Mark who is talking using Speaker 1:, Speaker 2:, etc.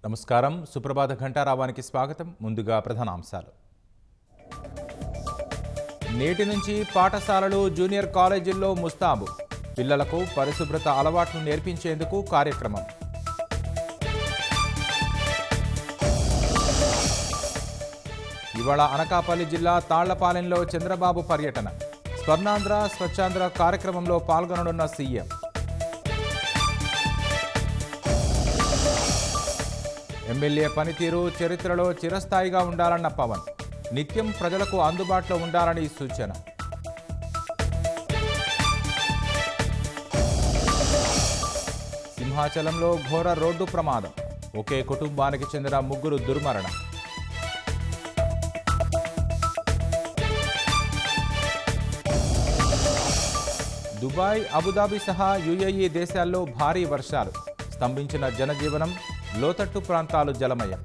Speaker 1: నమస్కారం. సుప్రభాత ఘంటారావానికి స్వాగతం. ముందుగా ప్రధానాంశాలు. నేటి నుంచి పాఠశాలలు, జూనియర్ కాలేజీల్లో ముస్తాబు. పిల్లలకు పరిశుభ్రత అలవాట్లు నేర్పించేందుకు కార్యక్రమం. ఇవాళ అనకాపల్లి జిల్లా తాళ్లపాలెంలో చంద్రబాబు పర్యటన. స్వర్ణాంధ్ర, స్వచ్ఛాంధ్ర కార్యక్రమంలో పాల్గొననున్న సీఎం. ఎమ్మెల్యే పనితీరు చరిత్రలో చిరస్థాయిగా ఉండాలన్న పవన్. నిత్యం ప్రజలకు అందుబాటులో ఉండాలని సూచన. సింహాచలంలో ఘోర రోడ్డు ప్రమాదం. ఒకే కుటుంబానికి చెందిన 3 దుర్మరణం. దుబాయ్, అబుదాబి సహా యుఏఈ దేశాల్లో భారీ వర్షాలు. స్తంభించిన జనజీవనం, లోతట్టు ప్రాంతాలు జలమయం.